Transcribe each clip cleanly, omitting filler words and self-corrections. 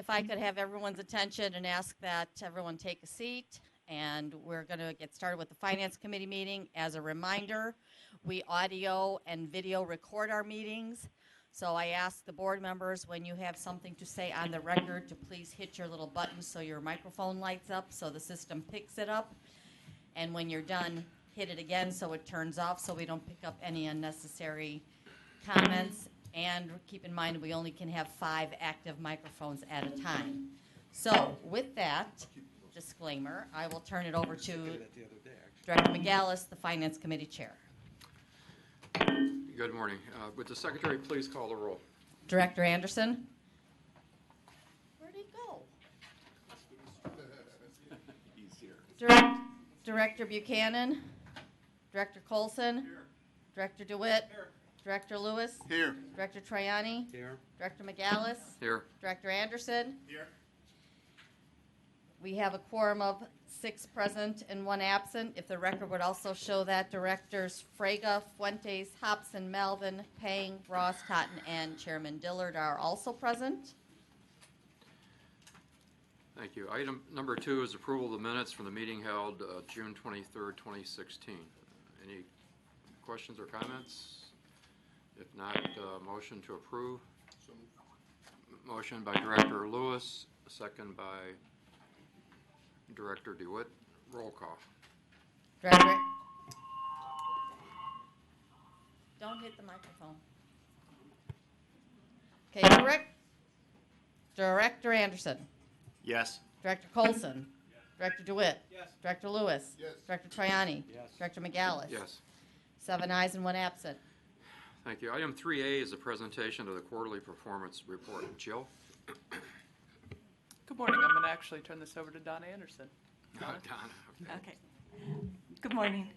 if I could have everyone's attention and ask that everyone take a seat, and we're going to get started with the Finance Committee meeting. As a reminder, we audio and video record our meetings, so I ask the board members, when you have something to say on the record, to please hit your little button so your microphone lights up so the system picks it up, and when you're done, hit it again so it turns off so we don't pick up any unnecessary comments. And keep in mind, we only can have 5 active microphones at a time. So with that disclaimer, I will turn it over to Director McGallis, the Finance Committee Chair. Good morning. Would the Secretary please call the roll? Director Anderson? Where'd he go? He's here. Director Buchanan? Director Colson? Here. Director DeWitt? Here. Director Lewis? Here. Director Triani? Here. Director McGallis? Here. Director Anderson? Here. We have a quorum of 6 present and 1 absent. If the record would also show that Directors Fraga, Fuentes, Hobson, Melvin, Pang, Ross, Cotton, and Chairman Dillard are also present. Thank you. Item number 2 is approval of the minutes from the meeting held June 23rd, 2016. Any questions or comments? If not, motion to approve. Motion by Director Lewis, second by Director DeWitt. Roll call. Director, don't hit the microphone. Okay, Director Anderson. Yes. Director Colson. Yes. Director DeWitt. Yes. Director Lewis. Yes. Director Triani. Yes. Director McGallis. Yes. 7 ayes and 1 absent. Thank you. Item 3A is a presentation of the quarterly performance report. Jill? Good morning. I'm going to actually turn this over to Donna Anderson. Donna. Okay. Good morning.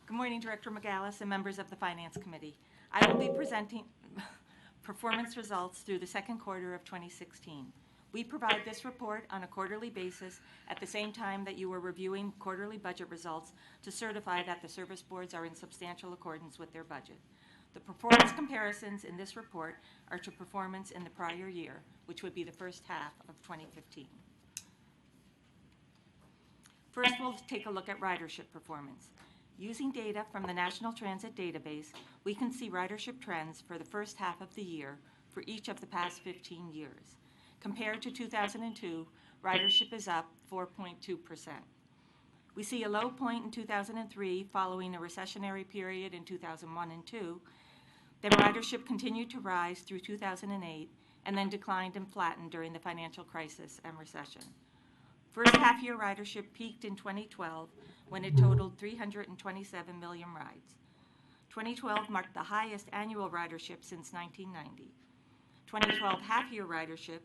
Good morning, Director McGallis and members of the Finance Committee. I will be presenting performance results through the second quarter of 2016. We provide this report on a quarterly basis at the same time that you are reviewing quarterly budget results to certify that the service boards are in substantial accordance with their budget. The performance comparisons in this report are to performance in the prior year, which would be the first half of 2015. First, we'll take a look at ridership performance. Using data from the National Transit Database, we can see ridership trends for the first half of the year for each of the past 15 years. Compared to 2002, ridership is up 4.2%. We see a low point in 2003 following a recessionary period in 2001 and 2. Then ridership continued to rise through 2008 and then declined and flattened during the financial crisis and recession. First half-year ridership peaked in 2012 when it totaled 327 million rides. 2012 marked the highest annual ridership since 1990. 2012 half-year ridership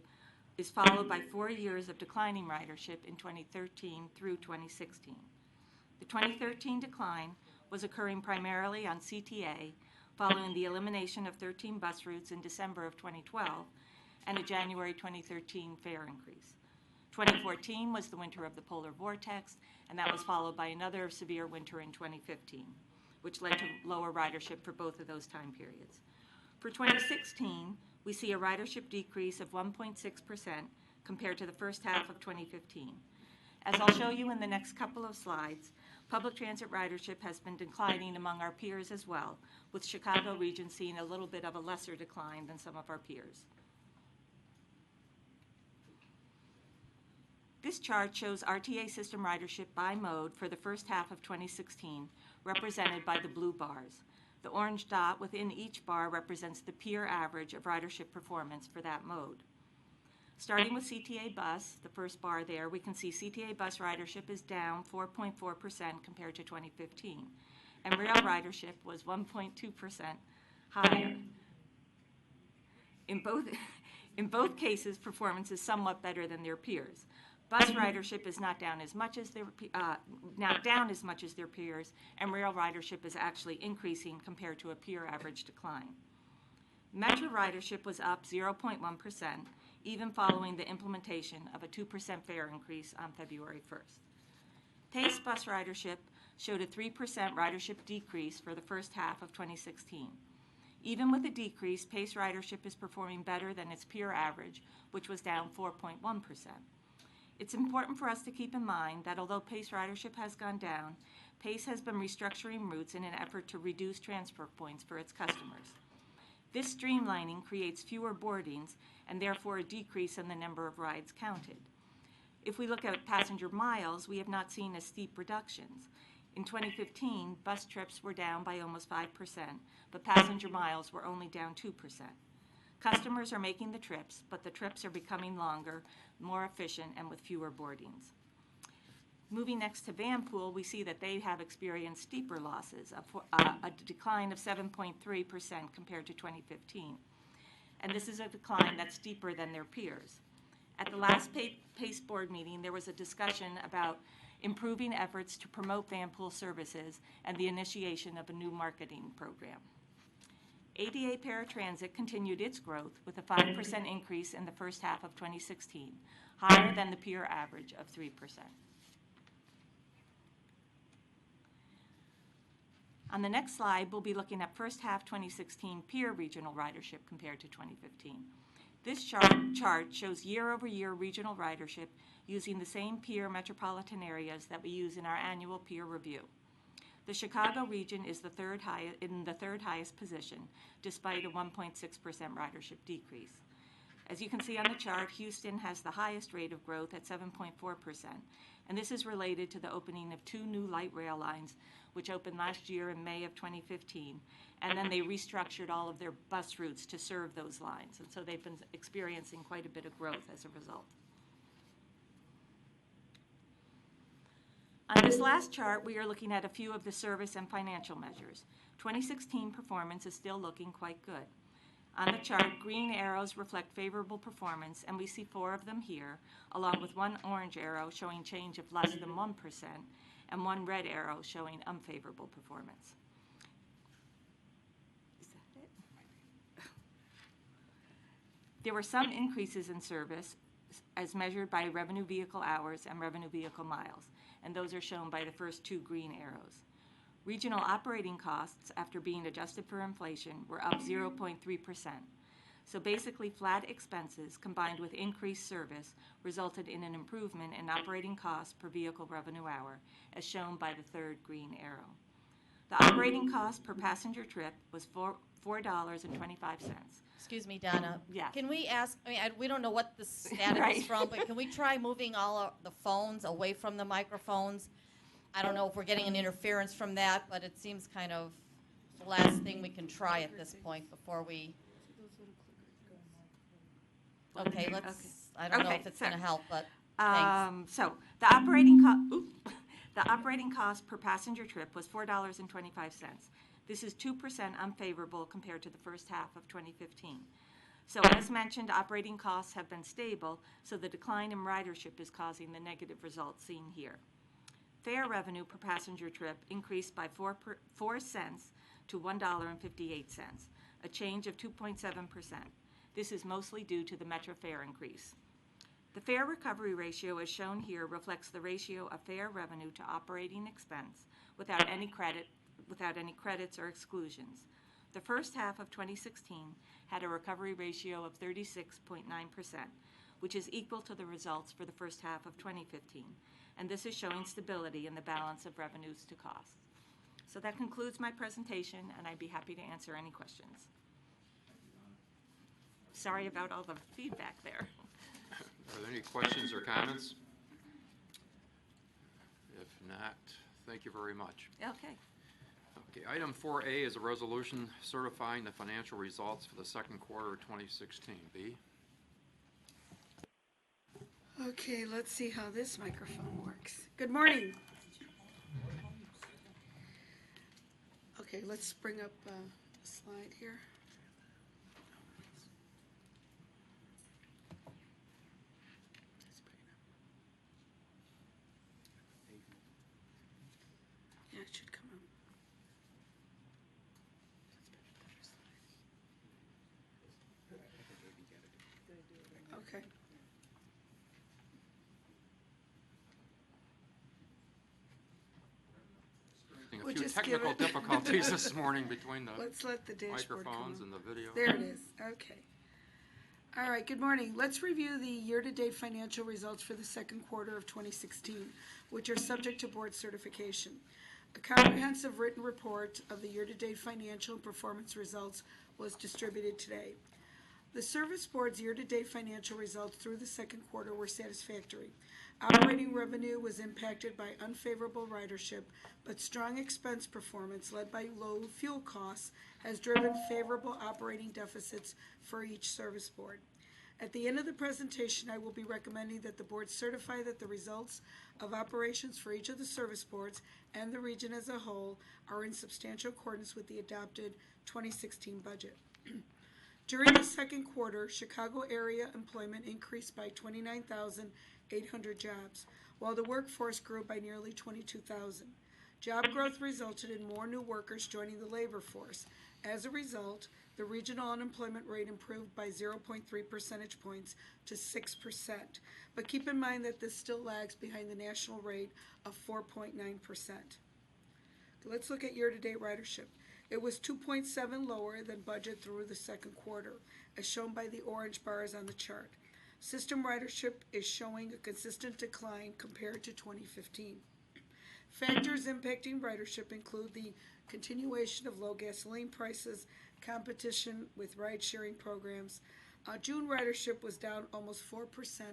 is followed by 4 years of declining ridership in 2013 through 2016. The 2013 decline was occurring primarily on CTA following the elimination of 13 bus routes in December of 2012 and a January 2013 fare increase. 2014 was the winter of the polar vortex, and that was followed by another severe winter in 2015, which led to lower ridership for both of those time periods. For 2016, we see a ridership decrease of 1.6% compared to the first half of 2015. As I'll show you in the next couple of slides, public transit ridership has been declining among our peers as well, with Chicago region seeing a little bit of a lesser decline than some of our peers. This chart shows RTA system ridership by mode for the first half of 2016, represented by the blue bars. The orange dot within each bar represents the peer average of ridership performance for that mode. Starting with CTA bus, the first bar there, we can see CTA bus ridership is down 4.4% compared to 2015, and rail ridership was 1.2% higher. In both cases, performance is somewhat better than their peers. Bus ridership is not down as much as their peers, and rail ridership is actually increasing compared to a peer average decline. Metro ridership was up 0.1%, even following the implementation of a 2% fare increase on February 1st. Pace bus ridership showed a 3% ridership decrease for the first half of 2016. Even with a decrease, PACE ridership is performing better than its peer average, which was down 4.1%. It's important for us to keep in mind that although PACE ridership has gone down, PACE has been restructuring routes in an effort to reduce transfer points for its customers. This streamlining creates fewer boardings and therefore a decrease in the number of rides counted. If we look at passenger miles, we have not seen as steep reductions. In 2015, bus trips were down by almost 5%, but passenger miles were only down 2%. Customers are making the trips, but the trips are becoming longer, more efficient, and with fewer boardings. Moving next to Vanpool, we see that they have experienced steeper losses, a decline of 7.3% compared to 2015. And this is a decline that's steeper than their peers. At the last PACE board meeting, there was a discussion about improving efforts to promote Vanpool services and the initiation of a new marketing program. ADA Paratransit continued its growth with a 5% increase in the first half of 2016, higher than the peer average of 3%. On the next slide, we'll be looking at first half 2016 peer regional ridership compared to 2015. This chart shows year-over-year regional ridership using the same peer metropolitan areas that we use in our annual peer review. The Chicago region is in the third highest position, despite a 1.6% ridership decrease. As you can see on the chart, Houston has the highest rate of growth at 7.4%, and this is related to the opening of 2 new light rail lines, which opened last year in May of 2015, and then they restructured all of their bus routes to serve those lines, and so they've been experiencing quite a bit of growth as a result. On this last chart, we are looking at a few of the service and financial measures. 2016 performance is still looking quite good. On the chart, green arrows reflect favorable performance, and we see 4 of them here, along with 1 orange arrow showing change of less than 1%, and 1 red arrow showing unfavorable performance. Is that it? There were some increases in service as measured by revenue vehicle hours and revenue vehicle miles, and those are shown by the first 2 green arrows. Regional operating costs, after being adjusted for inflation, were up 0.3%. So basically, flat expenses combined with increased service resulted in an improvement in operating costs per vehicle revenue hour, as shown by the 3rd green arrow. The operating cost per passenger trip was $4.25. Excuse me, Donna. Yes. Can we ask, we don't know what the static Right. is from, but can we try moving all of the phones away from the microphones? I don't know if we're getting an interference from that, but it seems kind of the last thing we can try at this point before we... Okay, I don't know if it's going to help, but thanks. So the operating cost per passenger trip was $4.25. This is 2% unfavorable compared to the first half of 2015. So as mentioned, operating costs have been stable, so the decline in ridership is causing the negative results seen here. Fare revenue per passenger trip increased by 4 cents to $1.58, a change of 2.7%. This is mostly due to the Metro fare increase. The fare recovery ratio, as shown here, reflects the ratio of fare revenue to operating expense without any credits or exclusions. The first half of 2016 had a recovery ratio of 36.9%, which is equal to the results for the first half of 2015, and this is showing stability in the balance of revenues to costs. So that concludes my presentation, and I'd be happy to answer any questions. Sorry about all the feedback there. Are there any questions or comments? If not, thank you very much. Okay. Okay, item 4A is a resolution certifying the financial results for the second quarter of 2016. B? Okay, let's see how this microphone works. Good morning. Okay, let's bring up a slide here. Yeah, it should come up. Okay. a few just give technical it- difficulties this morning between the Let's let the dashboard come microphones on. and the video. There it is, okay. All right, good morning. Let's review the year-to-date financial results for the second quarter of 2016, which are subject to board certification. A comprehensive written report of the year-to-date financial and performance results was distributed today. The Service Board's year-to-date financial results through the second quarter were satisfactory. Operating revenue was impacted by unfavorable ridership, but strong expense performance led by low fuel costs has driven favorable operating deficits for each service board. At the end of the presentation, I will be recommending that the board certify that the results of operations for each of the service boards and the region as a whole are in substantial accordance with the adopted 2016 budget. During the second quarter, Chicago area employment increased by 29,800 jobs, while the workforce grew by nearly 22,000. Job growth resulted in more new workers joining the labor force. As a result, the regional unemployment rate improved by 0.3 percentage points to 6%. But keep in mind that this still lags behind the national rate of 4.9%. Let's look at year-to-date ridership. It was 2.7 lower than budget through the second quarter, as shown by the orange bars on the chart. System ridership is showing a consistent decline compared to 2015. Factors impacting ridership include the continuation of low gasoline prices, competition with ride-sharing programs. June ridership was down almost 4%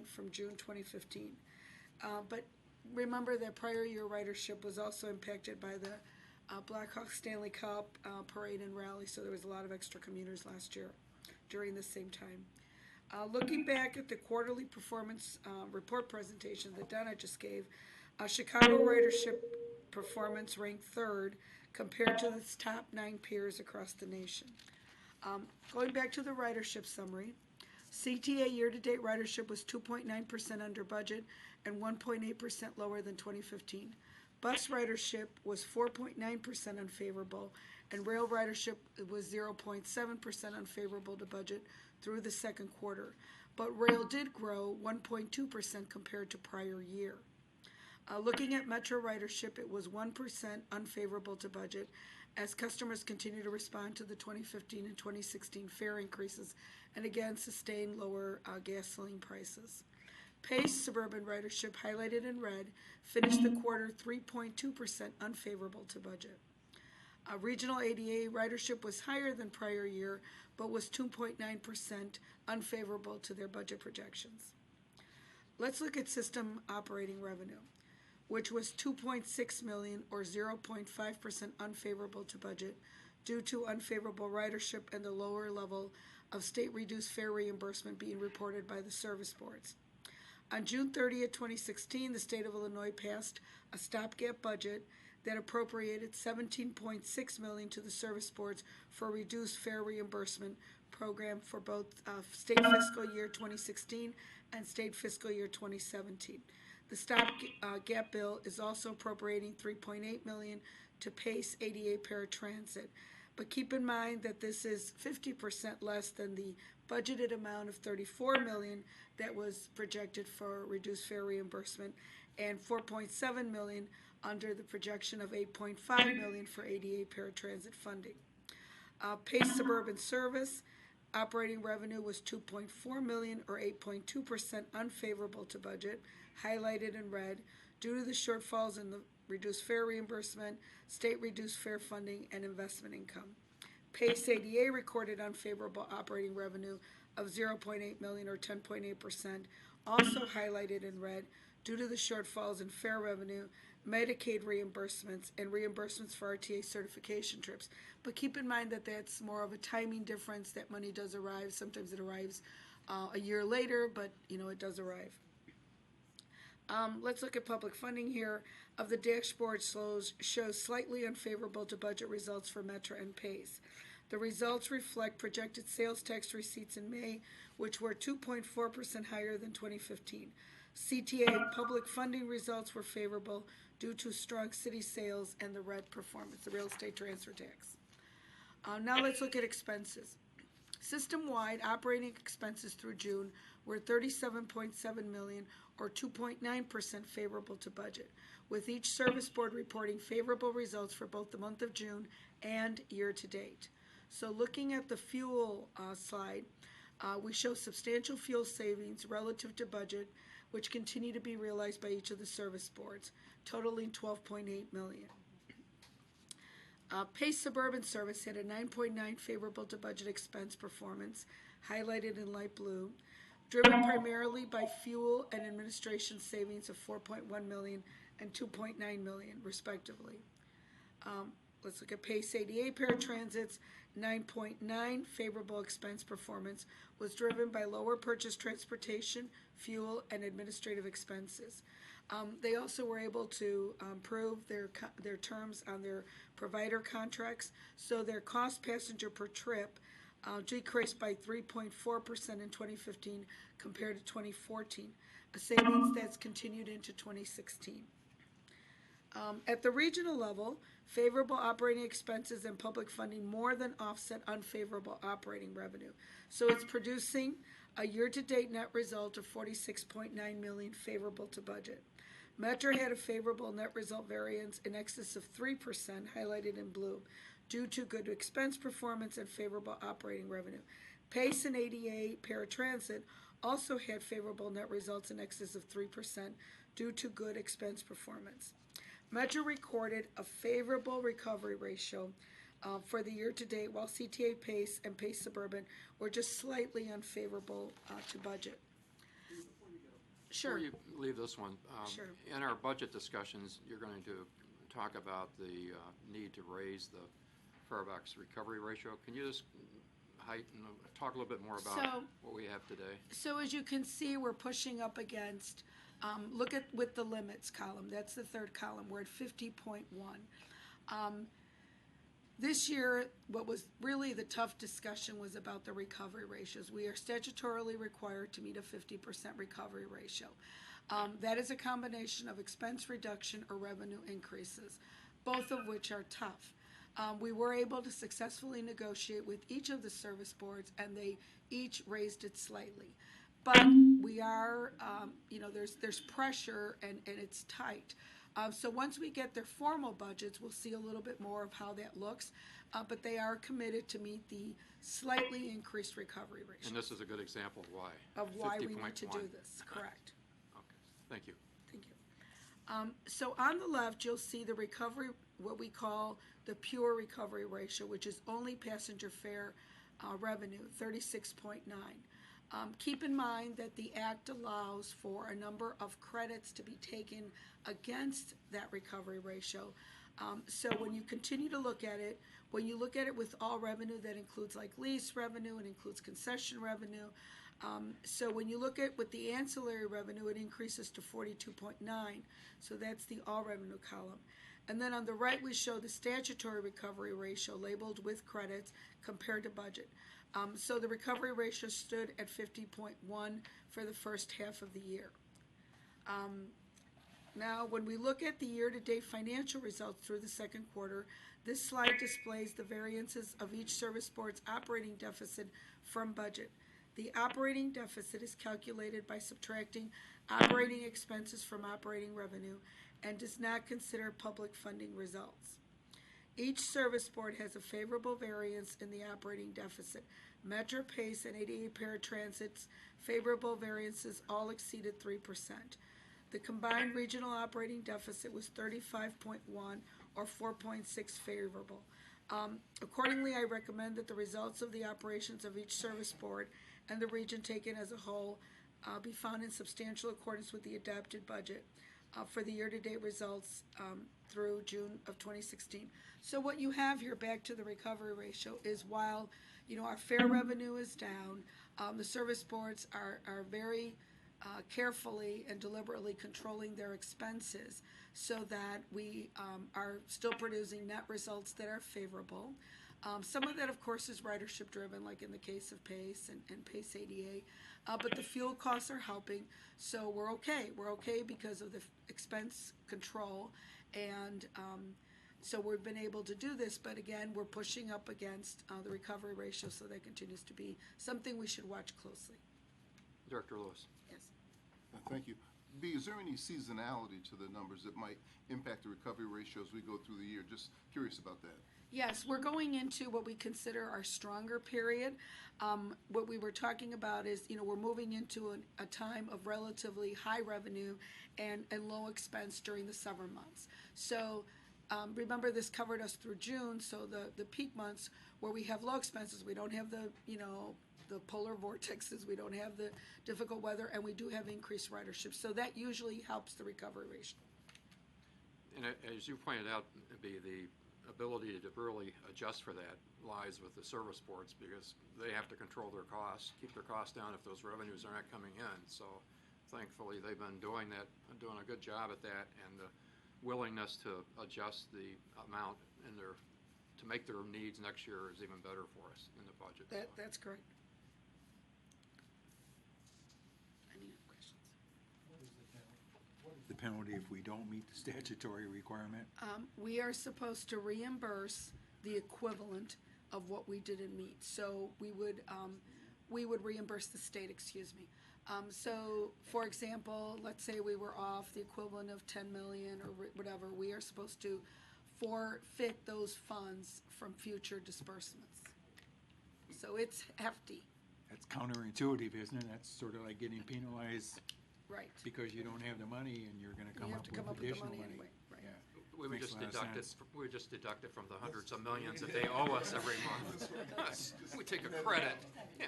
from June 2015. But remember that prior year ridership was also impacted by the Blackhawks Stanley Cup parade and rally, so there was a lot of extra commuters last year during the same time. Looking back at the quarterly performance report presentation that Donna just gave, Chicago ridership performance ranked third compared to its top 9 peers across the nation. Going back to the ridership summary, CTA year-to-date ridership was 2.9% under budget and 1.8% lower than 2015. Bus ridership was 4.9% unfavorable, and rail ridership was 0.7% unfavorable to budget through the second quarter. But rail did grow 1.2% compared to prior year. Looking at Metro ridership, it was 1% unfavorable to budget as customers continue to respond to the 2015 and 2016 fare increases and again sustain lower gasoline prices. Pace suburban ridership, highlighted in red, finished the quarter 3.2% unfavorable to budget. Regional ADA ridership was higher than prior year, but was 2.9% unfavorable to their budget projections. Let's look at system operating revenue, which was $2.6 million or 0.5% unfavorable to budget due to unfavorable ridership and the lower level of state reduced fare reimbursement being reported by the service boards. On June 30th, 2016, the state of Illinois passed a stopgap budget that appropriated $17.6 million to the service boards for a reduced fare reimbursement program for both state fiscal year 2016 and state fiscal year 2017. The stopgap bill is also appropriating $3.8 million to PACE ADA paratransit. But keep in mind that this is 50% less than the budgeted amount of $34 million that was projected for reduced fare reimbursement and $4.7 million under the projection of $8.5 million for ADA paratransit funding. PACE Suburban Service operating revenue was $2.4 million or 8.2% unfavorable to budget, highlighted in red, due to the shortfalls in the reduced fare reimbursement, state reduced fare funding, and investment income. PACE ADA recorded unfavorable operating revenue of $0.8 million or 10.8%, also highlighted in red, due to the shortfalls in fare revenue, Medicaid reimbursements, and reimbursements for RTA certification trips. But keep in mind that that's more of a timing difference. That money does arrive. Sometimes it arrives a year later, but it does arrive. Let's look at public funding here. Of the dashboard shows slightly unfavorable to budget results for Metro and PACE. The results reflect projected sales tax receipts in May, which were 2.4% higher than 2015. CTA public funding results were favorable due to strong city sales and the RED performance, the real estate transfer tax. Now let's look at expenses. System-wide operating expenses through June were $37.7 million, or 2.9% favorable to budget, with each service board reporting favorable results for both the month of June and year-to-date. So looking at the fuel slide, we show substantial fuel savings relative to budget, which continue to be realized by each of the service boards, totaling $12.8 million. Pace Suburban Service had a 9.9 favorable to budget expense performance, highlighted in light blue, driven primarily by fuel and administration savings of $4.1 million and $2.9 million, respectively. Let's look at Pace ADA Paratransit's 9.9 favorable expense performance was driven by lower purchase transportation, fuel, and administrative expenses. They also were able to improve their terms on their provider contracts, so their cost passenger per trip decreased by 3.4% in 2015 compared to 2014, a savings that's continued into 2016. At the regional level, favorable operating expenses and public funding more than offset unfavorable operating revenue. So it's producing a year-to-date net result of $46.9 million favorable to budget. Metro had a favorable net result variance in excess of 3%, highlighted in blue, due to good expense performance and favorable operating revenue. Pace and ADA Paratransit also had favorable net results in excess of 3% due to good expense performance. Metro recorded a favorable recovery ratio for the year-to-date, while CTA Pace and Pace Suburban were just slightly unfavorable to budget. Sure. Before you leave this one, Sure. in our budget discussions, you're going to talk about the need to raise the Fairfax recovery ratio. Can you just talk a little bit more about what we have today? So as you can see, we're pushing up against, look at with the limits column, that's the third column, we're at 50.1. This year, what was really the tough discussion was about the recovery ratios. We are statutorily required to meet a 50% recovery ratio. That is a combination of expense reduction or revenue increases, both of which are tough. We were able to successfully negotiate with each of the service boards, and they each raised it slightly. But we are, there's pressure, and it's tight. So once we get their formal budgets, we'll see a little bit more of how that looks. But they are committed to meet the slightly increased recovery ratio. And this is a good example of why. Of why we need to 50.1. do this, correct. Okay, thank you. Thank you. So on the left, you'll see the recovery, what we call the pure recovery ratio, which is only passenger fare revenue, 36.9. Keep in mind that the Act allows for a number of credits to be taken against that recovery ratio. So when you continue to look at it, when you look at it with all revenue, that includes like lease revenue, it includes concession revenue. So when you look at with the ancillary revenue, it increases to 42.9. So that's the all revenue column. And then on the right, we show the statutory recovery ratio labeled with credits compared to budget. So the recovery ratio stood at 50.1 for the first half of the year. Now, when we look at the year-to-date financial results through the second quarter, this slide displays the variances of each service board's operating deficit from budget. The operating deficit is calculated by subtracting operating expenses from operating revenue and does not consider public funding results. Each service board has a favorable variance in the operating deficit. Metro Pace and ADA Paratransit's favorable variances all exceeded 3%. The combined regional operating deficit was 35.1 or 4.6 favorable. Accordingly, I recommend that the results of the operations of each service board and the region taken as a whole be found in substantial accordance with the adopted budget for the year-to-date results through June of 2016. So what you have here, back to the recovery ratio, is while our fare revenue is down, the service boards are very carefully and deliberately controlling their expenses so that we are still producing net results that are favorable. Some of that, of course, is ridership driven, like in the case of Pace and Pace ADA, but the fuel costs are helping, so we're okay. We're okay because of the expense control, and So we've been able to do this, but again, we're pushing up against the recovery ratio, so that continues to be something we should watch closely. Director Lewis. Yes. Thank you. B, is there any seasonality to the numbers that might impact the recovery ratio as we go through the year? Just curious about that. Yes, we're going into what we consider our stronger period. What we were talking about is, we're moving into a time of relatively high revenue and low expense during the summer months. So remember, this covered us through June, so the peak months where we have low expenses, we don't have the polar vortexes, we don't have the difficult weather, and we do have increased ridership. So that usually helps the recovery ratio. And as you pointed out, the ability to really adjust for that lies with the service boards, because they have to control their costs, keep their costs down if those revenues are not coming in. So thankfully, they've been doing a good job at that, and the willingness to adjust the amount to make their needs next year is even better for us in the budget. That's correct. Any other questions? The penalty if we don't meet the statutory requirement? We are supposed to reimburse the equivalent of what we didn't meet. So we would reimburse the state, excuse me. So, for example, let's say we were off the equivalent of 10 million or whatever, we are supposed to forfeit those funds from future disbursements. So it's hefty. That's counterintuitive, isn't it? That's sort of like getting penalized Right. because you don't have the money and you're gonna You come have up to come up with with the additional money money. anyway, right. Yeah. We would Makes just a lot of deduct it. sense. We would just deduct it from the hundreds of millions that they owe us every month. We take a credit. Yeah.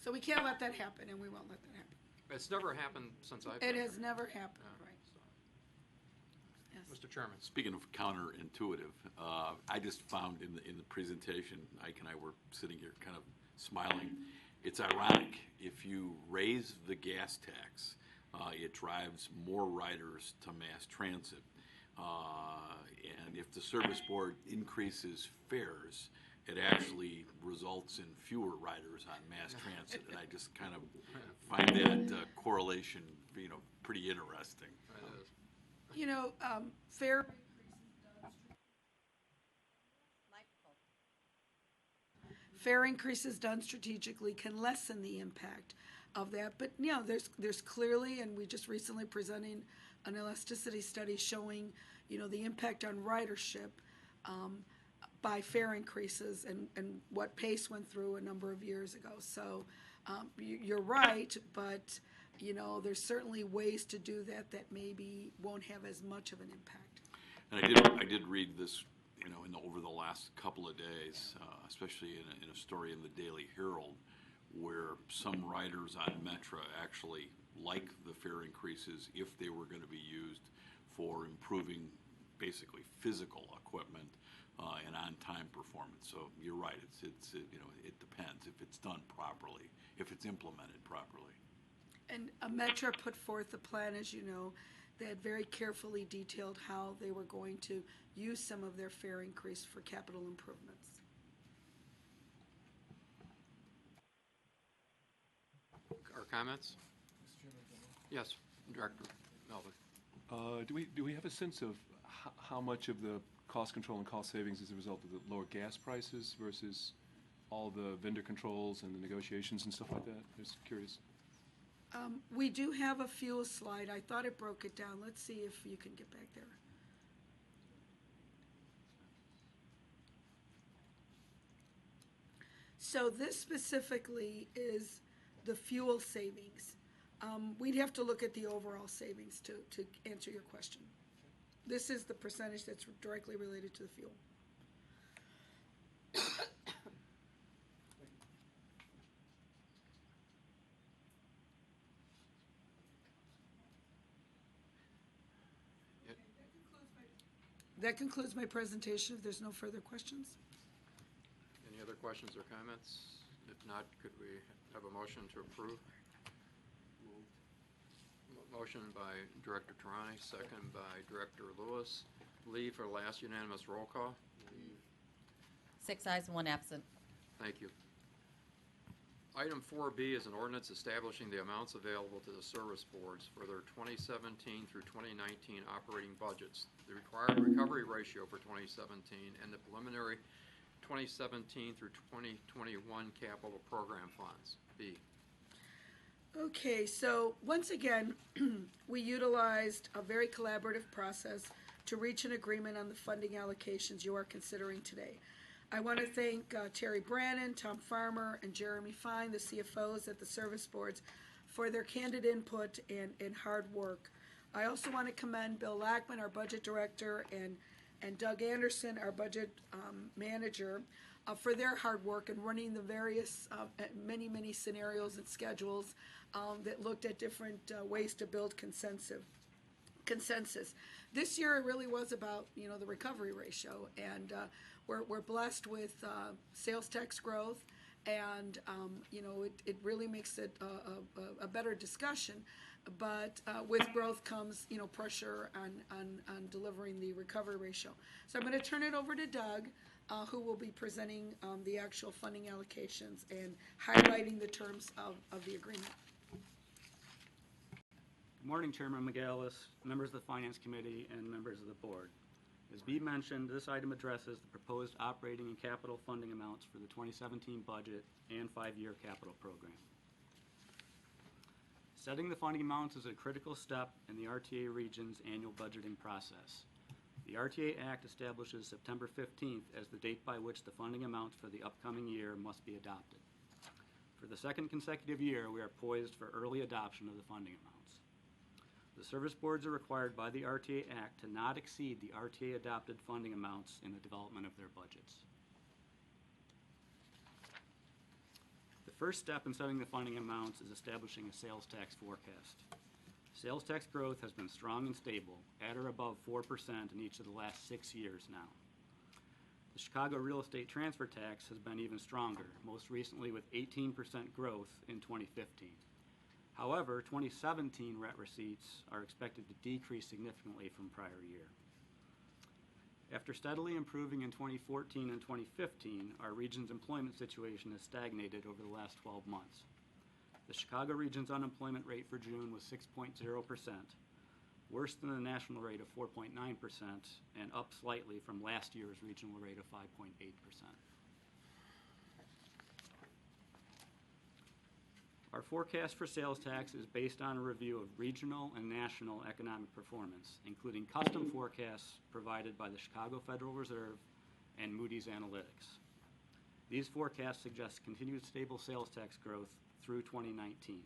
So we can't let that happen, and we won't let that happen. It's never happened since I've been It here. has never happened, Yeah, right? so. Yes. Mr. Chairman. Speaking of counterintuitive, I just found in the presentation, Ike and I were sitting here kind of smiling. It's ironic, if you raise the gas tax, it drives more riders to mass transit. And if the service board increases fares, it actually results in fewer riders on mass transit. And I just kind of find that correlation, pretty interesting. It is. Fair fare increases done strategically can lessen the impact of that. But there's clearly, and we just recently presenting an elasticity study showing, the impact on ridership by fare increases and what PACE went through a number of years ago. So you're right, but there's certainly ways to do that maybe won't have as much of an impact. And I did read this, over the last couple of days, especially in a story in the Daily Herald, where some riders on Metra actually like the fare increases if they were going to be used for improving basically physical equipment and on-time performance. So you're right. It depends if it's done properly, if it's implemented properly. And Metra put forth a plan, as you know, that very carefully detailed how they were going to use some of their fare increase for capital improvements. Our comments? Yes, Director Melvin. Do we have a sense of how much of the cost control and cost savings is a result of the lower gas prices versus all the vendor controls and the negotiations and stuff like that? Just curious. We do have a fuel slide. I thought it broke it down. Let's see if you can get back there. So this specifically is the fuel savings. We'd have to look at the overall savings to answer your question. This is the percentage that's directly related to the fuel. That concludes my presentation. If there's no further questions. Any other questions or comments? If not, could we have a motion to approve? Motion by Director Tarani, second by Director Lewis. Lee for last unanimous roll call. 6 ayes and 1 absent. Thank you. Item 4B is an ordinance establishing the amounts available to the service boards for their 2017 through 2019 operating budgets. the required recovery ratio for 2017, and the preliminary 2017 through 2021 capital program funds. B. Okay, so once again, we utilized a very collaborative process to reach an agreement on the funding allocations you are considering today. I want to thank Terry Brannon, Tom Farmer, and Jeremy Fine, the CFOs at the service boards, for their candid input and hard work. I also want to commend Bill Lackman, our budget director, and Doug Anderson, our budget manager, for their hard work in running the various, many scenarios and schedules that looked at different ways to build consensus. This year it really was about, the recovery ratio, and we're blessed with sales tax growth, and it really makes it a better discussion. But with growth comes, pressure on delivering the recovery ratio. So I'm going to turn it over to Doug, who will be presenting the actual funding allocations and highlighting the terms of the agreement. Good morning, Chairman McGallis, members of the Finance Committee, and members of the Board. As Bea mentioned, this item addresses the proposed operating and capital funding amounts for the 2017 budget and 5-year capital program. Setting the funding amounts is a critical step in the RTA region's annual budgeting process. The RTA Act establishes September 15th as the date by which the funding amounts for the upcoming year must be adopted. For the second consecutive year, we are poised for early adoption of the funding amounts. The service boards are required by the RTA Act to not exceed the RTA adopted funding amounts in the development of their budgets. The first step in setting the funding amounts is establishing a sales tax forecast. Sales tax growth has been strong and stable, at or above 4% in each of the last 6 years now. The Chicago real estate transfer tax has been even stronger, most recently with 18% growth in 2015. However, 2017 rent receipts are expected to decrease significantly from prior year. After steadily improving in 2014 and 2015, our region's employment situation has stagnated over the last 12 months. The Chicago region's unemployment rate for June was 6.0%, worse than the national rate of 4.9%, and up slightly from last year's regional rate of 5.8%. Our forecast for sales tax is based on a review of regional and national economic performance, including custom forecasts provided by the Chicago Federal Reserve and Moody's Analytics. These forecasts suggest continued stable sales tax growth through 2019.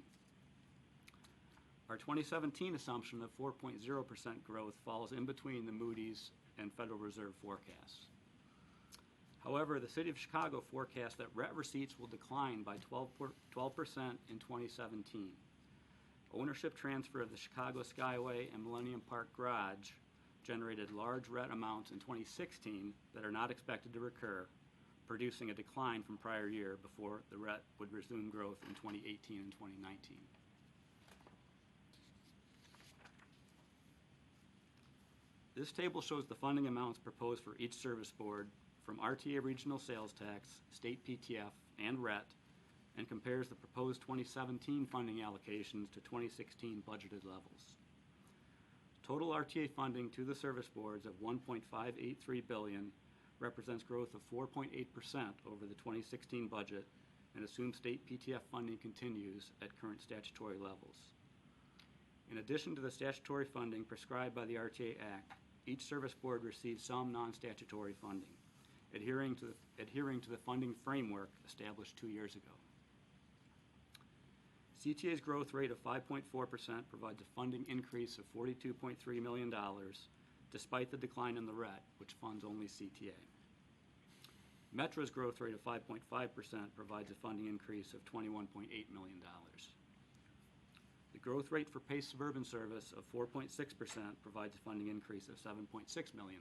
Our 2017 assumption of 4.0% growth falls in between the Moody's and Federal Reserve forecasts. However, the City of Chicago forecasts that rent receipts will decline by 12% in 2017. Ownership transfer of the Chicago Skyway and Millennium Park Garage generated large rent amounts in 2016 that are not expected to recur, producing a decline from prior year before the rent would resume growth in 2018 and 2019. This table shows the funding amounts proposed for each service board from RTA regional sales tax, state PTF, and RET, and compares the proposed 2017 funding allocations to 2016 budgeted levels. Total RTA funding to the service boards of $1.583 billion represents growth of 4.8% over the 2016 budget and assumes state PTF funding continues at current statutory levels. In addition to the statutory funding prescribed by the RTA Act, each service board receives some non-statutory funding, adhering to the funding framework established 2 years ago. CTA's growth rate of 5.4% provides a funding increase of $42.3 million, despite the decline in the RET, which funds only CTA. Metro's growth rate of 5.5% provides a funding increase of $21.8 million. The growth rate for PACE Suburban Service of 4.6% provides a funding increase of $7.6 million.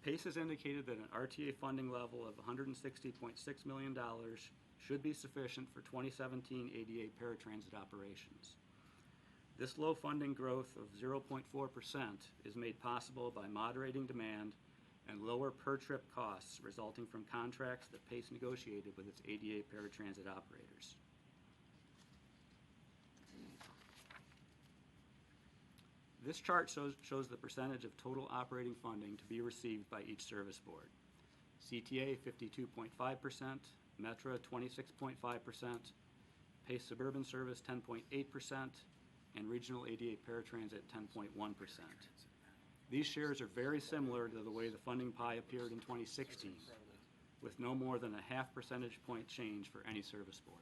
PACE has indicated that an RTA funding level of $160.6 million should be sufficient for 2017 ADA paratransit operations. This low funding growth of 0.4% is made possible by moderating demand and lower per-trip costs resulting from contracts that PACE negotiated with its ADA paratransit operators. This chart shows the percentage of total operating funding to be received by each service board. CTA 52.5%, Metra 26.5%, Pace Suburban Service 10.8%, and Regional ADA Paratransit 10.1%. These shares are very similar to the way the funding pie appeared in 2016, with no more than a half percentage point change for any service board.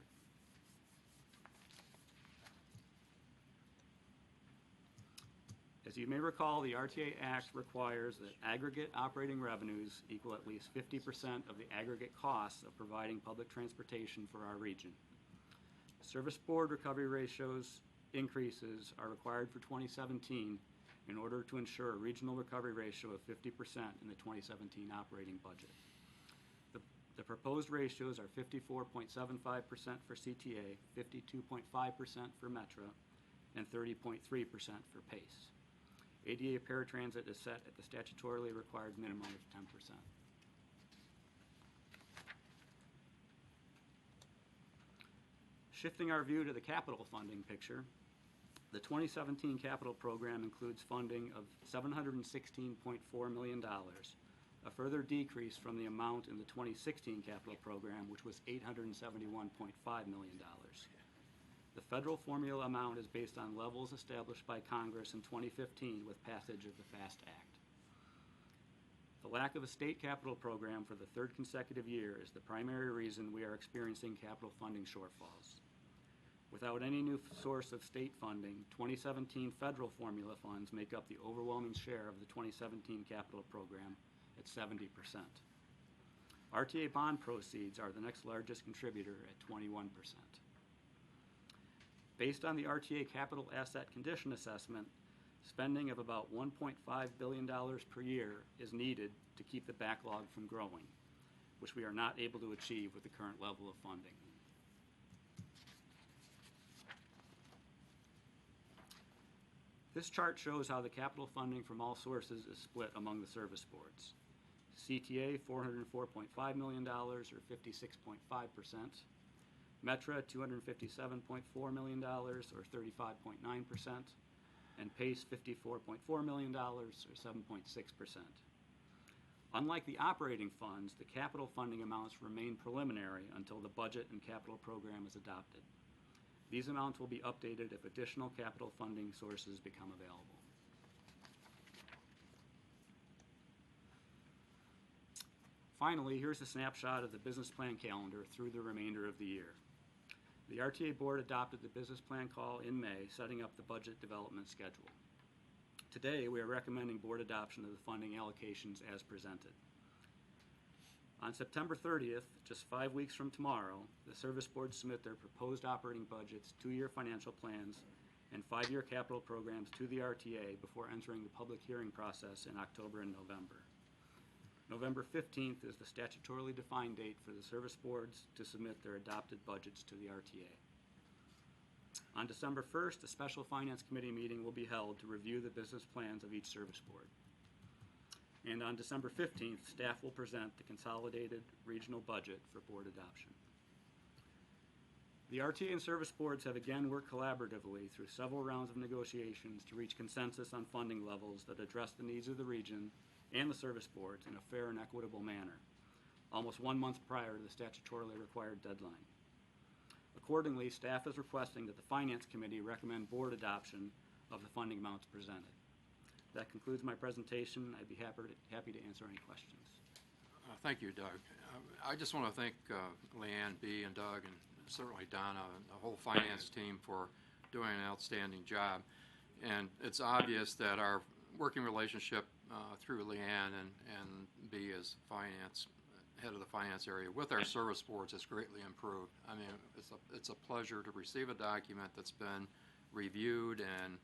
As you may recall, the RTA Act requires that aggregate operating revenues equal at least 50% of the aggregate costs of providing public transportation for our region. Service board recovery ratios increases are required for 2017 in order to ensure a regional recovery ratio of 50% in the 2017 operating budget. The proposed ratios are 54.75% for CTA, 52.5% for Metra, and 30.3% for Pace. ADA Paratransit is set at the statutorily required minimum of 10%. Shifting our view to the capital funding picture, the 2017 capital program includes funding of $716.4 million, a further decrease from the amount in the 2016 capital program, which was $871.5 million. The federal formula amount is based on levels established by Congress in 2015 with passage of the FAST Act. The lack of a state capital program for the third consecutive year is the primary reason we are experiencing capital funding shortfalls. Without any new source of state funding, 2017 federal formula funds make up the overwhelming share of the 2017 capital program at 70%. RTA bond proceeds are the next largest contributor at 21%. Based on the RTA capital asset condition assessment, spending of about $1.5 billion per year is needed to keep the backlog from growing, which we are not able to achieve with the current level of funding. This chart shows how the capital funding from all sources is split among the service boards. CTA $404.5 million, or 56.5%. Metra $257.4 million, or 35.9%, and Pace $54.4 million, or 7.6%. Unlike the operating funds, the capital funding amounts remain preliminary until the budget and capital program is adopted. These amounts will be updated if additional capital funding sources become available. Finally, here's a snapshot of the business plan calendar through the remainder of the year. The RTA Board adopted the business plan call in May, setting up the budget development schedule. Today, we are recommending board adoption of the funding allocations as presented. On September 30th, just 5 weeks from tomorrow, the service boards submit their proposed operating budgets, 2-year financial plans, and 5-year capital programs to the RTA before entering the public hearing process in October and November. November 15th is the statutorily defined date for the service boards to submit their adopted budgets to the RTA. On December 1st, a special finance committee meeting will be held to review the business plans of each service board. And on December 15th, staff will present the consolidated regional budget for board adoption. The RTA and service boards have again worked collaboratively through several rounds of negotiations to reach consensus on funding levels that address the needs of the region and the service boards in a fair and equitable manner, almost 1 month prior to the statutorily required deadline. Accordingly, staff is requesting that the Finance Committee recommend board adoption of the funding amounts presented. That concludes my presentation. I'd be happy to answer any questions. Thank you, Doug. I just want to thank Leanne B. and Doug, and certainly Donna and the whole finance team for doing an outstanding job. And it's obvious that our working relationship through Leanne and B as head of the finance area with our service boards has greatly improved. I mean, it's a pleasure to receive a document that's been reviewed and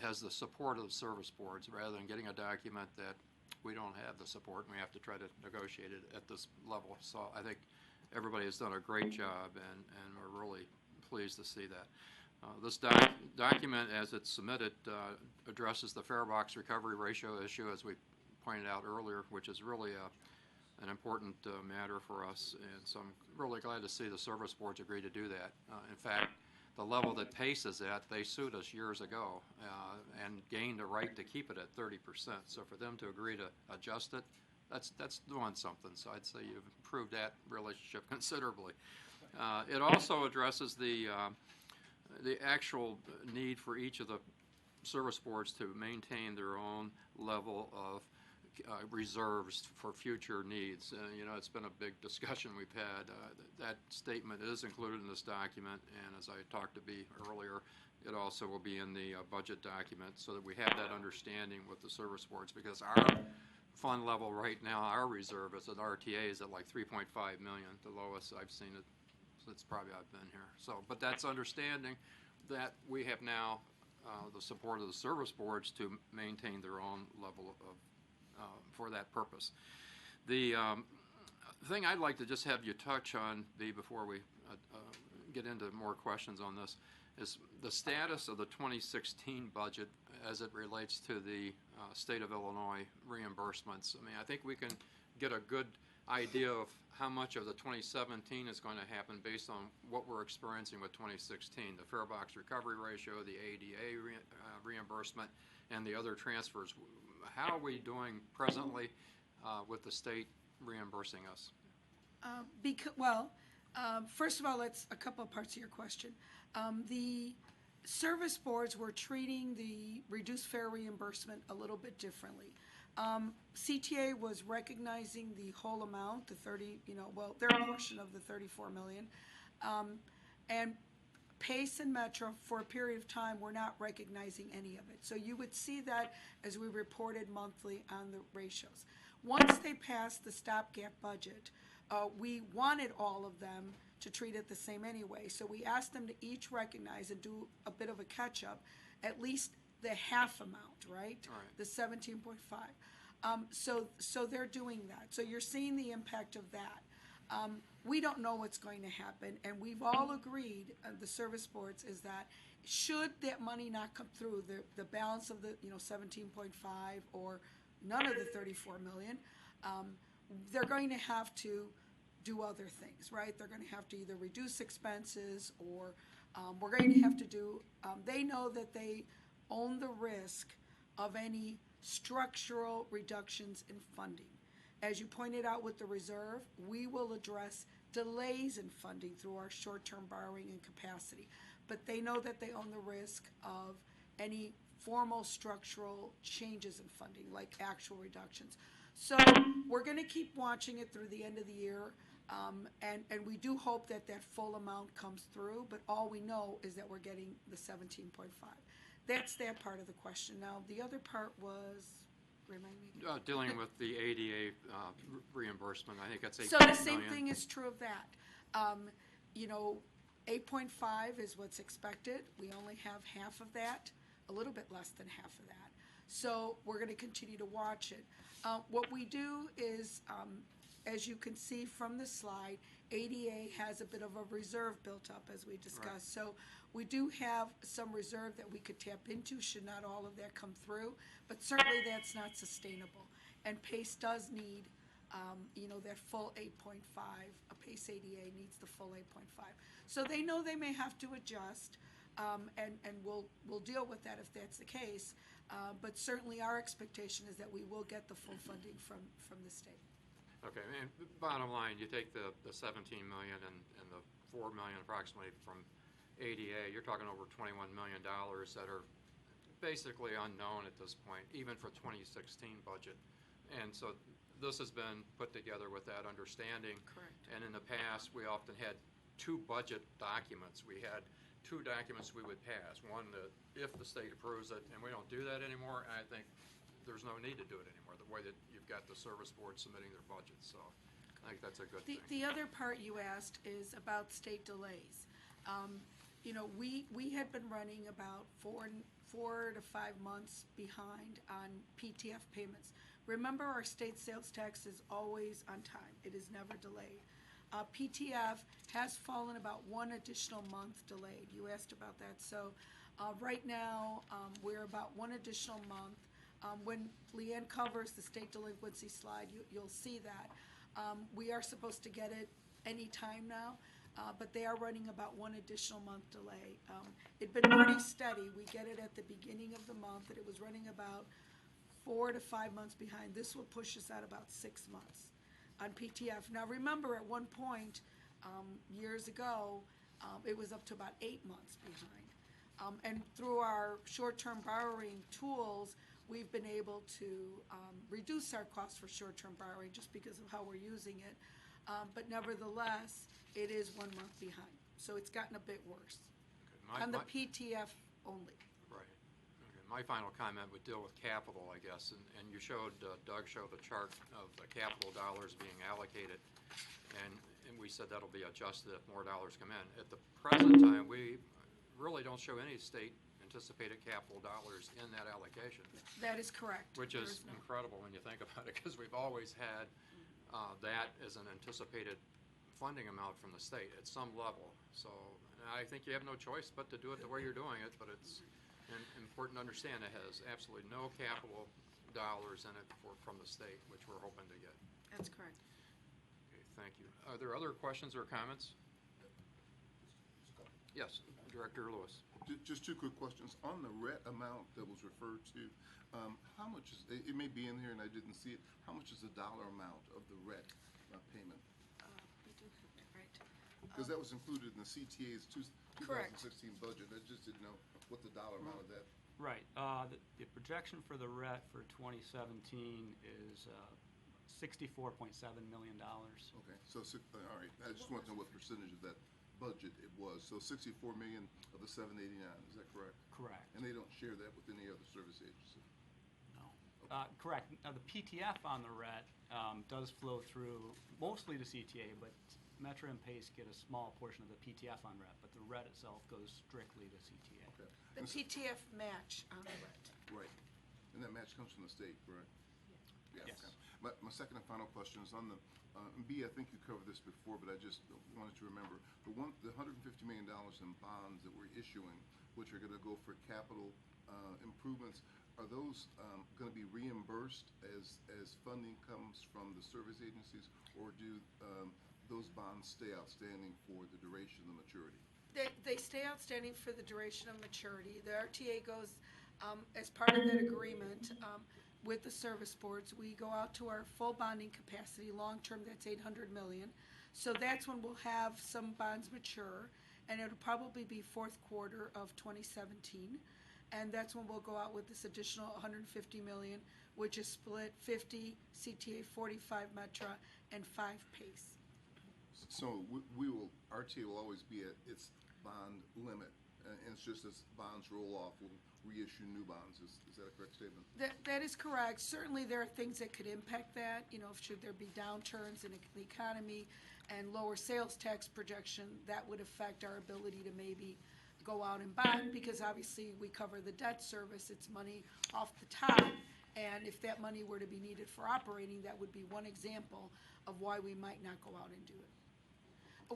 has the support of the service boards, rather than getting a document that we don't have the support and we have to try to negotiate it at this level. So I think everybody has done a great job, and we're really pleased to see that. This document, as it's submitted, addresses the fare box recovery ratio issue, as we pointed out earlier, which is really an important matter for us. And so I'm really glad to see the service boards agree to do that. In fact, the level that PACE is at, they sued us years ago and gained a right to keep it at 30%. So for them to agree to adjust it, that's doing something. So I'd say you've improved that relationship considerably. It also addresses the actual need for each of the service boards to maintain their own level of reserves for future needs. You know, it's been a big discussion we've had. That statement is included in this document, and as I talked to B earlier, it also will be in the budget document so that we have that understanding with the service boards, because our fund level right now, our reserve is at RTA is at like 3.5 million, the lowest I've seen it since probably I've been here. So, but that's understanding that we have now the support of the service boards to maintain their own level of for that purpose. The thing I'd like to just have you touch on, B, before we get into more questions on this, is the status of the 2016 budget as it relates to the state of Illinois reimbursements. I mean, I think we can get a good idea of how much of the 2017 is going to happen based on what we're experiencing with 2016, the fare box recovery ratio, the ADA reimbursement, and the other transfers. How are we doing presently with the state reimbursing us? First of all, let's a couple of parts of your question. The service boards were treating the reduced fare reimbursement a little bit differently. CTA was recognizing the whole amount, the 30, their portion of the 34 million, and PACE and Metro, for a period of time, were not recognizing any of it. So you would see that as we reported monthly on the ratios. Once they passed the stopgap budget, we wanted all of them to treat it the same anyway. So we asked them to each recognize and do a bit of a catch-up, at least the half amount, right? Right. The 17.5. So they're doing that. So you're seeing the impact of that. We don't know what's going to happen, and we've all agreed, the service boards, is that should that money not come through, the balance of the 17.5 or none of the 34 million, they're going to have to do other things, right? They're going to have to either reduce expenses or we're going to have to do, they know that they own the risk of any structural reductions in funding. As you pointed out with the reserve, we will address delays in funding through our short-term borrowing and capacity. But they know that they own the risk of any formal structural changes in funding, like actual reductions. So we're going to keep watching it through the end of the year, and we do hope that that full amount comes through, but all we know is that we're getting the 17.5. That's that part of the question. Now, the other part was... Remind me. Dealing with the ADA reimbursement, I think that's 8 So the same thing is true of that. 8.5 is what's expected. We only have half of that, a little bit less than half of that. So we're going to continue to watch it. What we do is, as you can see from the slide, ADA has a bit of a reserve built up, as we discussed. Right. So we do have some reserve that we could tap into should not all of that come through, but certainly that's not sustainable. And PACE does need, that full 8.5. A PACE ADA needs the full 8.5. So they know they may have to adjust, and we'll deal with that if that's the case. But certainly our expectation is that we will get the full funding from the state. Okay, and bottom line, you take the 17 million and the 4 million approximately from ADA, you're talking over $21 million that are basically unknown at this point, even for 2016 budget. And so this has been put together with that understanding. Correct. And in the past, we often had two budget documents. We had two documents we would pass. One, if the state approves it, and we don't do that anymore, and I think there's no need to do it anymore, the way that you've got the service board submitting their budgets. So I think that's a good thing. The other part you asked is about state delays. We had been running about 4 to 5 months behind on PTF payments. Remember, our state sales tax is always on time. It is never delayed. PTF has fallen about 1 additional month delayed. You asked about that. So right now, we're about 1 additional month. When Leanne covers the state delinquency slide, you'll see that. We are supposed to get it any time now. but they are running about one additional month delay. It'd been pretty steady. We get it at the beginning of the month, and it was running about 4 to 5 months behind. This will push us out about 6 months on PTF. Now, remember, at one point, years ago, it was up to about 8 months behind. And through our short-term borrowing tools, we've been able to reduce our costs for short-term borrowing just because of how we're using it. But nevertheless, it is 1 month behind. So it's gotten a bit worse on the PTF only. Right. Okay. My final comment would deal with capital, I guess, and you showed, Doug showed the chart of the capital dollars being allocated, and we said that'll be adjusted if more dollars come in. At the present time, we really don't show any state anticipated capital dollars in that allocation. That is correct. Which is incredible when you think about it, because we've always had that as an anticipated funding amount from the state at some level. So I think you have no choice but to do it the way you're doing it, but it's important to understand it has absolutely no capital dollars in it from the state, which we're hoping to get. That's correct. Okay, thank you. Are there other questions or comments? Yes, Director Lewis. Just two quick questions. On the RET amount that was referred to, how much is, it may be in here and I didn't see it, how much is the dollar amount of the RET payment? We do have that, right. Because that was included in the CTA's Correct. 2016 budget. I just didn't know what the dollar amount of that. Right. The projection for the RET for 2017 is $64.7 million. Okay, so, all right, I just want to know what percentage of that budget it was. So 64 million of the 789, is that correct? Correct. And they don't share that with any other service agency? No. Correct. Now, the PTF on the RET does flow through mostly to CTA, but Metro and PACE get a small portion of the PTF on RET, but the RET itself goes strictly to CTA. Okay. The PTF match on the RET. Right. And that match comes from the state, correct? Yeah. Yes. Okay. My second and final question is on the, B, I think you covered this before, but I just wanted to remember. The $150 million in bonds that we're issuing, which are going to go for capital improvements, are those going to be reimbursed as funding comes from the service agencies, or do those bonds stay outstanding for the duration of the maturity? They stay outstanding for the duration of maturity. The RTA goes, as part of that agreement with the service boards, we go out to our full bonding capacity. Long-term, that's $800 million. So that's when we'll have some bonds mature, and it'll probably be fourth quarter of 2017. And that's when we'll go out with this additional $150 million, which is split 50 CTA, 45 Metra, and 5 PACE. So RTA will always be at its bond limit, and it's just as bonds roll off, we'll reissue new bonds. Is that a correct statement? That is correct. Certainly, there are things that could impact that. You know, should there be downturns in the economy and lower sales tax projection, that would affect our ability to maybe go out and bond, because obviously we cover the debt service. It's money off the top, and if that money were to be needed for operating, that would be one example of why we might not go out and do it.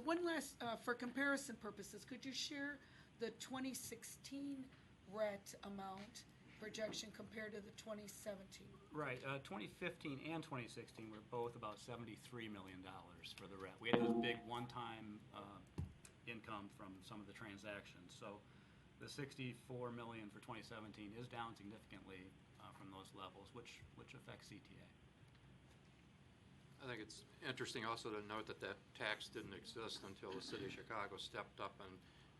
One last, for comparison purposes, could you share the 2016 RET amount projection compared to the 2017? Right. 2015 and 2016 were both about $73 million for the RET. We had those big one-time income from some of the transactions. So the $64 million for 2017 is down significantly from those levels, which affects CTA. I think it's interesting also to note that tax didn't exist until the city of Chicago stepped up and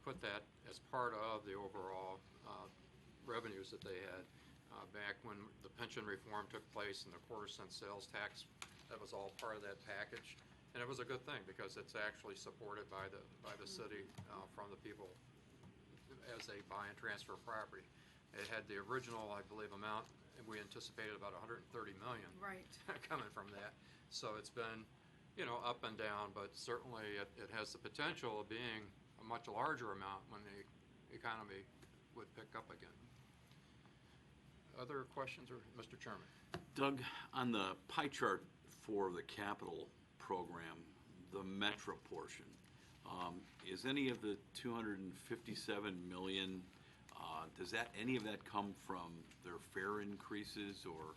put that as part of the overall revenues that they had back when the pension reform took place and the quarter-cent sales tax. That was all part of that package, and it was a good thing because it's actually supported by the city from the people as they buy and transfer property. It had the original, I believe, amount, and we anticipated about $130 million Right. coming from that. So it's been, up and down, but certainly it has the potential of being a much larger amount when the economy would pick up again. Other questions, or Mr. Chairman? Doug, on the pie chart for the capital program, the Metra portion, is any of the $257 million, does any of that come from their fare increases, or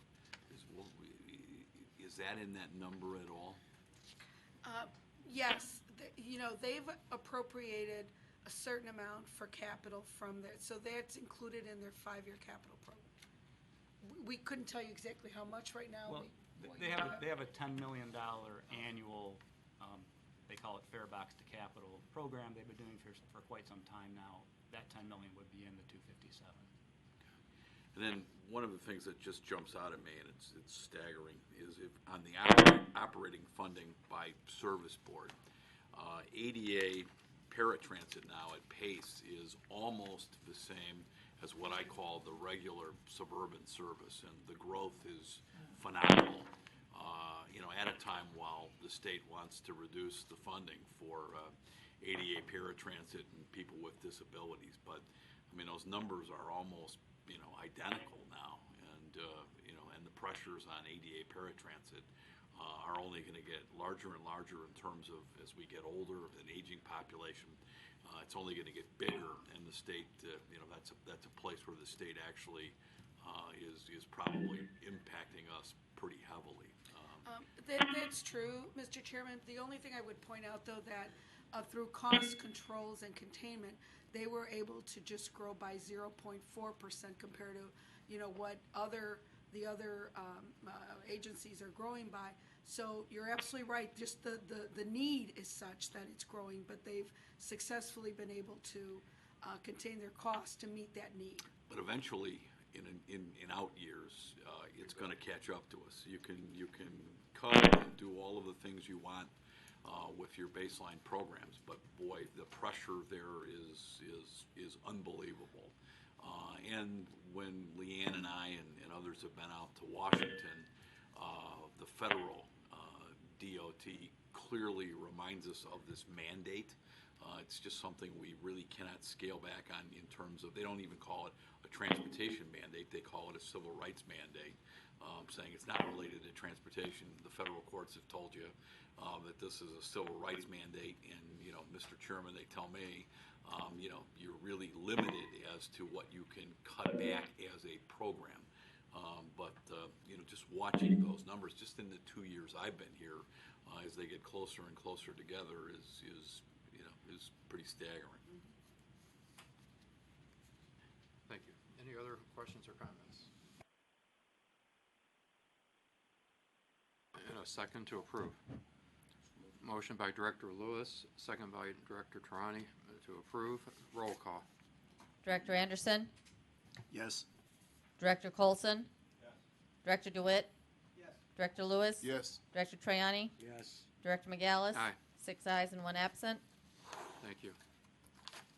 is that in that number at all? Yes, they've appropriated a certain amount for capital from there, so that's included in their 5-year capital program. We couldn't tell you exactly how much right now. Well, they have a $10 million annual, they call it Fair Box to Capital program they've been doing for quite some time now. That 10 million would be in the 257. And then one of the things that just jumps out at me, and it's staggering, is if on the operating funding by service board, ADA paratransit now at pace is almost the same as what I call the regular suburban service, and the growth is phenomenal. At a time while the state wants to reduce the funding for ADA paratransit and people with disabilities, but I mean those numbers are almost identical now, and and the pressures on ADA paratransit are only going to get larger and larger in terms of as we get older, an aging population. It's only going to get bigger, and the state, that's a place where the state actually is probably impacting us pretty heavily. That's true, Mr. Chairman. The only thing I would point out, though, that through cost controls and containment, they were able to just grow by 0.4% compared to, what the other agencies are growing by. So you're absolutely right. Just the need is such that it's growing, but they've successfully been able to contain their costs to meet that need. But eventually, in out years, it's going to catch up to us. You can cut and do all of the things you want with your baseline programs, but boy, the pressure there is unbelievable. And when Leanne and I and others have been out to Washington, the federal DOT clearly reminds us of this mandate. It's just something we really cannot scale back on in terms of, they don't even call it a transportation mandate, they call it a civil rights mandate, saying it's not related to transportation. The federal courts have told you that this is a civil rights mandate, and Mr. Chairman, they tell me, you're really limited as to what you can cut back as a program. But just watching those numbers, just in the 2 years I've been here, as they get closer and closer together, is pretty staggering. Thank you. Any other questions or comments? And a second to approve. Motion by Director Lewis, second by Director Trani to approve. Roll call. Director Anderson? Yes. Director Colson? Yes. Director DeWitt? Yes. Director Lewis? Yes. Director Traiani? Yes. Director McGallis? Aye. 6 ayes and 1 absent. Thank you.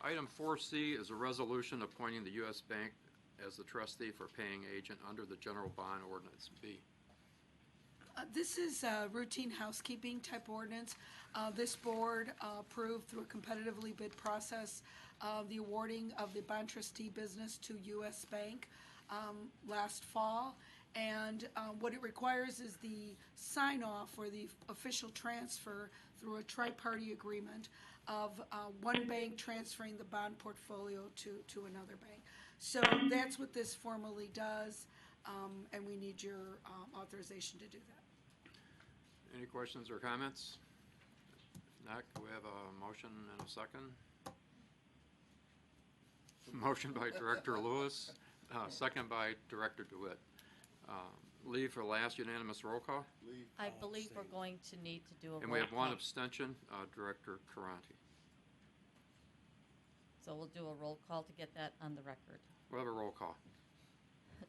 Item 4C is a resolution appointing the U.S. Bank as the trustee for paying agent under the general bond ordinance. B. This is a routine housekeeping type ordinance. This board approved through a competitively bid process the awarding of the bond trustee business to U.S. Bank last fall. And what it requires is the sign-off or the official transfer through a tri-party agreement of one bank transferring the bond portfolio to another bank. So that's what this formally does, and we need your authorization to do that. Any questions or comments? If not, can we have a motion and a second? Motion by Director Lewis, second by Director DeWitt. Lee for last unanimous roll call. I believe we're going to need to do a roll call. And we have one abstention, Director Caranti. So we'll do a roll call to get that on the record. We'll have a roll call.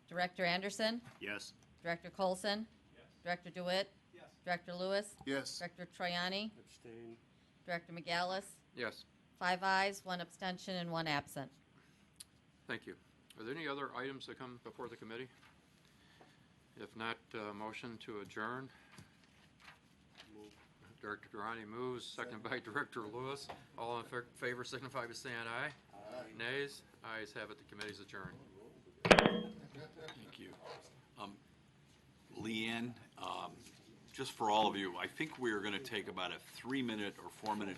Director Anderson? Yes. Director Colson? Yes. Director DeWitt? Yes. Director Lewis? Yes. Director Traiani? Abstain. Director McGallis? Yes, 5 ayes, 1 abstention, and 1 absent. thank you. Are there any other items that come before the committee? If not, motion to adjourn. Director Durrani moves, second by Director Lewis. All in favor signify by saying aye. Aye. Nays? Ayes have it. The committee's adjourned. Thank you. Leanne, just for all of you, I think we're going to take about a 3-minute or 4-minute